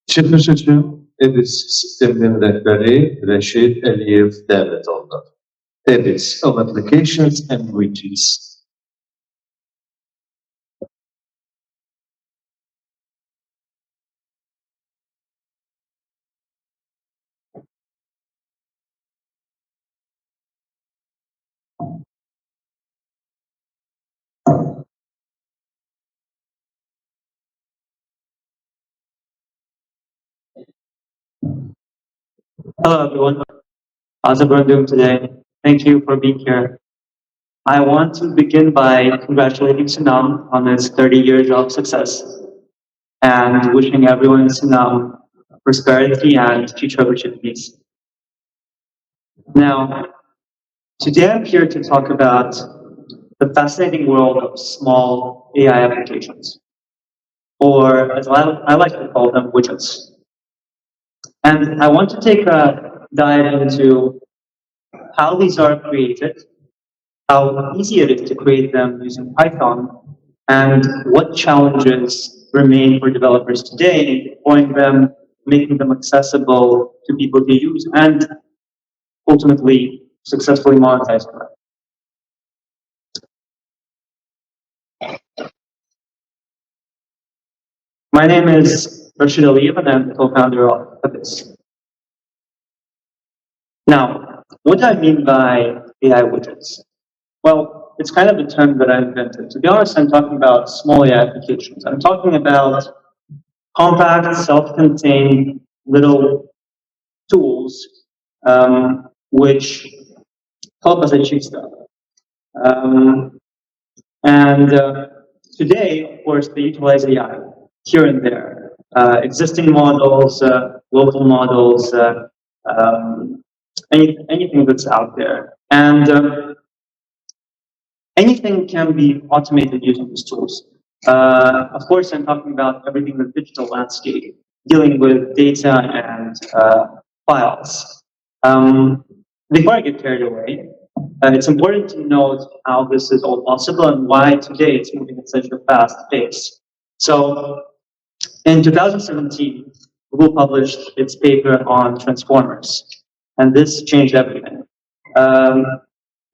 Çıkışıcı EBIS sisteminin rehberi Rashid Aliyev devlet oldu. EBIS of Applications and Widgets. Hello, everyone. How's everyone doing today? Thank you for being here. I want to begin by congratulating Sunam on his 30 years of success and wishing everyone in Sunam prosperity and future opportunities. Now, today I'm here to talk about the fascinating world of small AI applications, or as I like to call them, widgets. And I want to take a dive into how these are created, how easy it is to create them using Python, and what challenges remain for developers today in deploying them, making them accessible to people to use, and ultimately successfully monetize them. My name is Rashid Aliyev, and I'm the co-founder of DTPS. Now, what do I mean by AI widgets? Well, it's kind of a term that I invented. To be honest, I'm talking about small AI applications. I'm talking about compact, self-contained little tools which help us achieve stuff. Today, of course, they utilize AI here and there. Existing models, local models, anything that's out there. And anything can be automated using these tools. Of course, I'm talking about everything in the digital landscape, dealing with data and files. Before I get carried away, it's important to note how this is all possible and why today it's moving at such a fast pace. So, in 2017, Google published its paper on transformers, and this changed everything.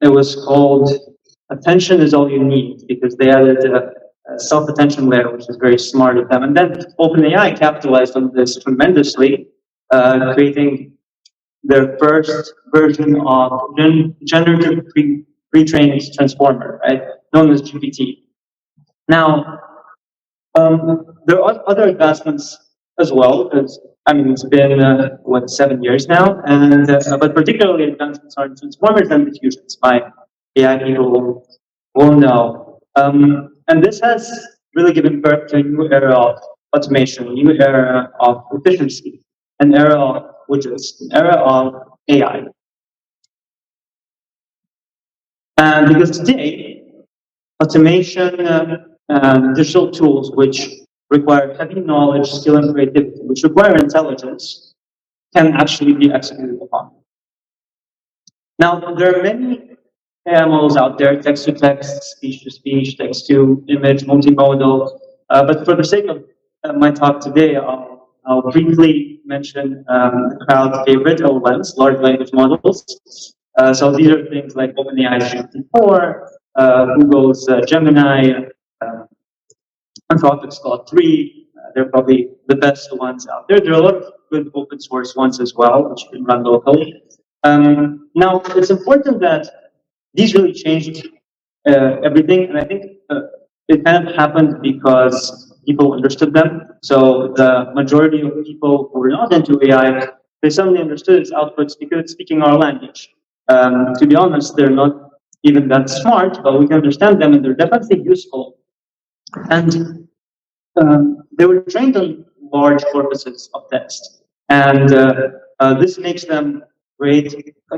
It was called Attention is All You Need, because they added a self-attention layer, which is very smart of them. And then OpenAI capitalized on this tremendously, creating their first version of generative pre-trained transformer, right, known as GPT. Now, there are other advancements as well, because I mean it's been 7 years now, and but particularly advancements are in transformers and diffusions. My AI people will know, and this has really given birth to a new era of automation, a new era of efficiency, an era of widgets, an era of AI. And because today, automation and digital tools which require heavy knowledge, skill, and creativity, which require intelligence, can actually be executed upon. Now, there are many AI models out there, text-to-text, speech-to-speech, text-to-image, multimodal, but for the sake of my talk today, I'll briefly mention the crowd favorite LLMs, large language models. So these are things like OpenAI's GPT-4, Google's Gemini, Anthropic's Claude 3. They're probably the best ones out there. There are a lot of good open source ones as well, which you can run locally. Now, it's important that these really changed everything, and I think it kind of happened because people understood them. So the majority of people who were not into AI, they suddenly understood its outputs because it's speaking our language. To be honest, they're not even that smart, but we can understand them, and they're definitely useful. And they were trained on large corpuses of text, and this makes them great.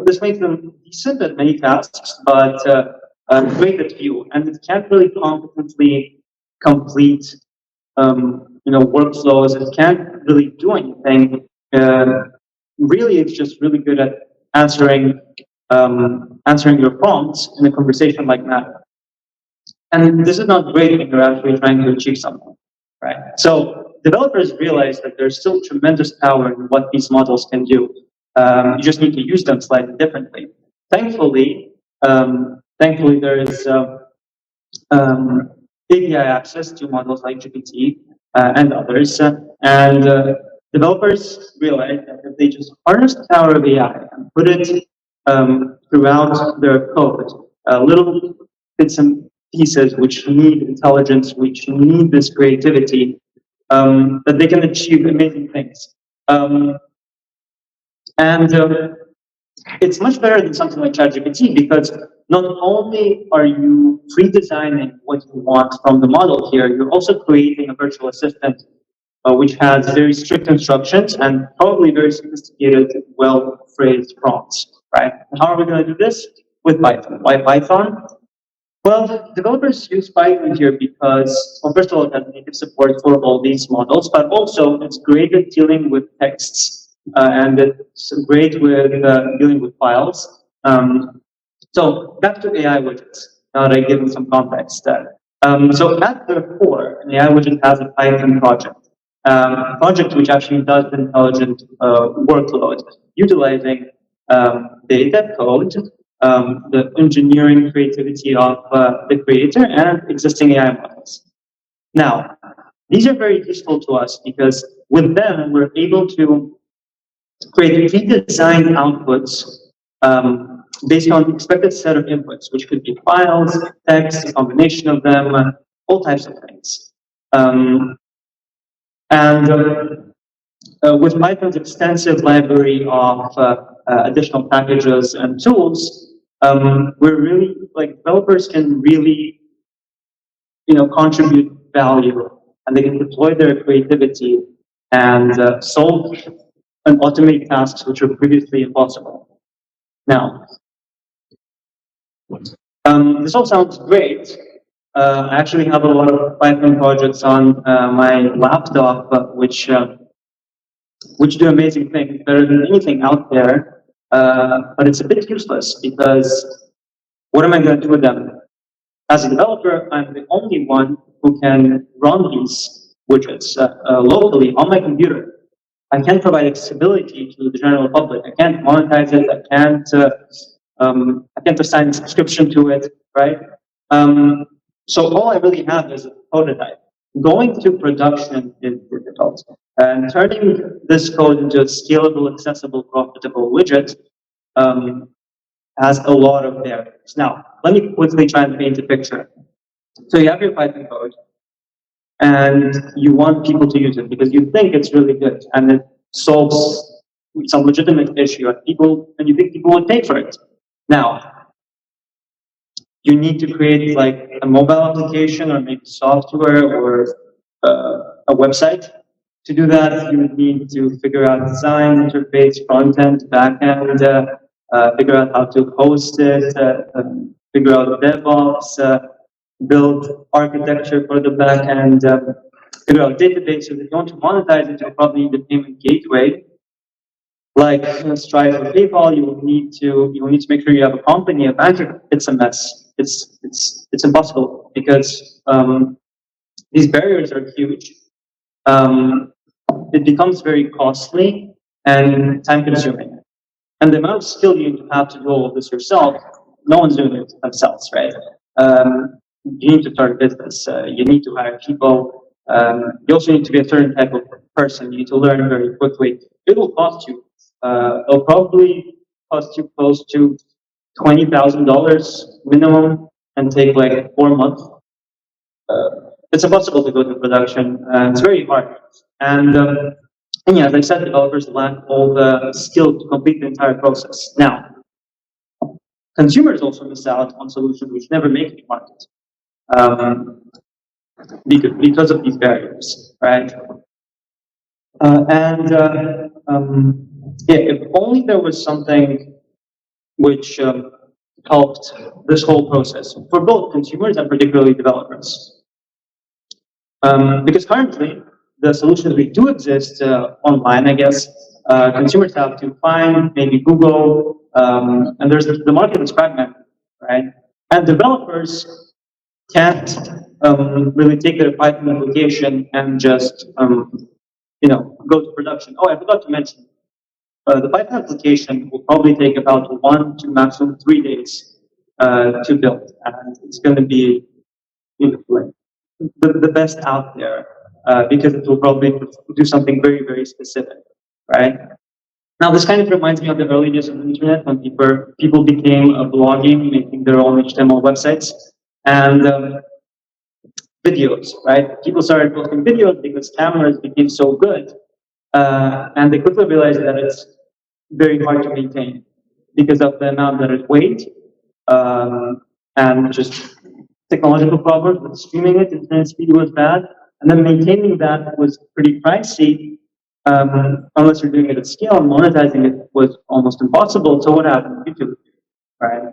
This makes them decent at many tasks, but great at few, and it can't really competently complete workflows. It can't really do anything. Really, it's just really good at answering your prompts in a conversation like that. And this is not great when you're actually trying to achieve something, right? So developers realize that there's still tremendous power in what these models can do. You just need to use them slightly differently. Thankfully, there is API access to models like GPT and others, and developers realize that if they just harness the power of AI and put it throughout their code, little bits and pieces which need intelligence, which need this creativity, that they can achieve amazing things. And it's much better than something like ChatGPT because not only are you pre-designing what you want from the model here, you're also creating a virtual assistant which has very strict instructions and probably very sophisticated, well-phrased prompts, right? And how are we going to do this? With Python. Why Python? Well, developers use Python here because, well, first of all, it has native support for all these models, but also it's great at dealing with texts, and it's great with dealing with files. So back to AI widgets, now that I give them some context there. So at the core, an AI widget has a Python project. Project which actually does intelligent workload, utilizing data code, the engineering creativity of the creator and existing AI models. Now, these are very useful to us because with them, we're able to create pre-designed outputs based on expected set of inputs, which could be files, text, a combination of them, all types of things. With Python's extensive library of additional packages and tools, we're really, like, developers can really, contribute value, and they can deploy their creativity and solve and automate tasks which were previously impossible. Now, this all sounds great. I actually have a lot of Python projects on my laptop, which do amazing things, better than anything out there. But it's a bit useless because what am I going to do with them? As a developer, I'm the only one who can run these widgets locally on my computer. I can't provide accessibility to the general public. I can't monetize it. I can't assign a subscription to it, right? So all I really have is a prototype. Going to production is difficult, and turning this code into a scalable, accessible, profitable widget has a lot of barriers. Now, let me quickly try and paint a picture. So you have your Python code, and you want people to use it because you think it's really good and it solves some legitimate issue, and you think people would pay for it. Now, you need to create like a mobile application or maybe software or a website. To do that, you would need to figure out design, interface, front end, back end, figure out how to host it, figure out DevOps, build architecture for the back end, figure out databases. If you want to monetize it, you'll probably need a payment gateway. Like Stripe or PayPal, you will need to make sure you have a company, a bank. It's a mess. It's impossible because these barriers are huge. It becomes very costly and time-consuming. And the amount of skill you have to do all of this yourself, no one's doing it themselves, right? You need to start a business. You need to hire people. You also need to be a certain type of person. You need to learn very quickly. It will cost you. It'll probably cost you close to $20,000 minimum and take like 4 months. It's impossible to go to production. It's very hard. And yeah, as I said, developers lack all the skill to complete the entire process. Now, consumers also miss out on solutions which never make any market because of these barriers, right? Yeah, if only there was something which helped this whole process for both consumers and particularly developers. Because currently, the solutions we do exist online, I guess, consumers have to find, maybe Google, and the market is fragmented, right? And developers can't really take their Python application and just go to production. Oh, I forgot to mention, the Python application will probably take about 1 to maximum 3 days to build, and it's going to be like the best out there because it will probably do something very, very specific, right? Now, this kind of reminds me of the early days of the internet when people became blogging, making their own HTML websites, and videos, right? People started posting videos because cameras became so good, and they quickly realized that it's very hard to maintain because of the amount that it weighs, and just technological problems with streaming it. Internet speed was bad, and then maintaining that was pretty pricey. Unless you're doing it at scale, and monetizing it was almost impossible. So what happened? YouTube, right?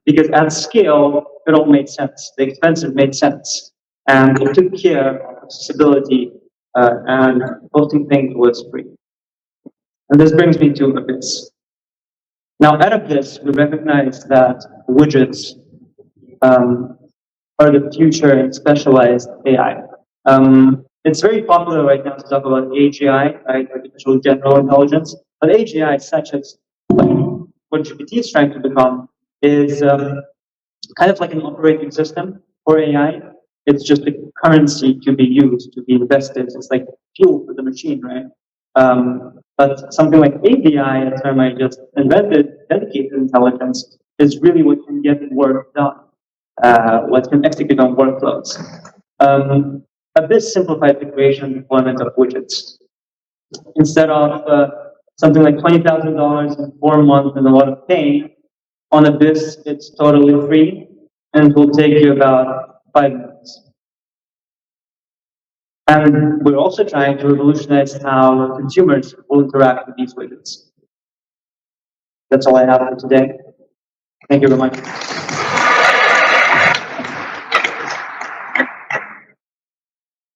Because at scale, it all made sense. The expensive made sense, and it took care of accessibility, and posting things was free. And this brings me to Abyss. Now, at Abyss, we recognize that widgets are the future in specialized AI. It's very popular right now to talk about AGI, right, artificial general intelligence. But AGI, such as what GPT is trying to become, is kind of like an operating system for AI. It's just a currency to be used, to be invested. It's like fuel for the machine, right? But something like ABI, a term I just invented, dedicated intelligence, is really what can get work done, what can execute on workflows. Abyss simplified the creation and deployment of widgets. Instead of something like $20,000 in 4 months and a lot of pain, on Abyss, it's totally free and it will take you about 5 minutes. And we're also trying to revolutionize how consumers will interact with these widgets. That's all I have for today. Thank you very much.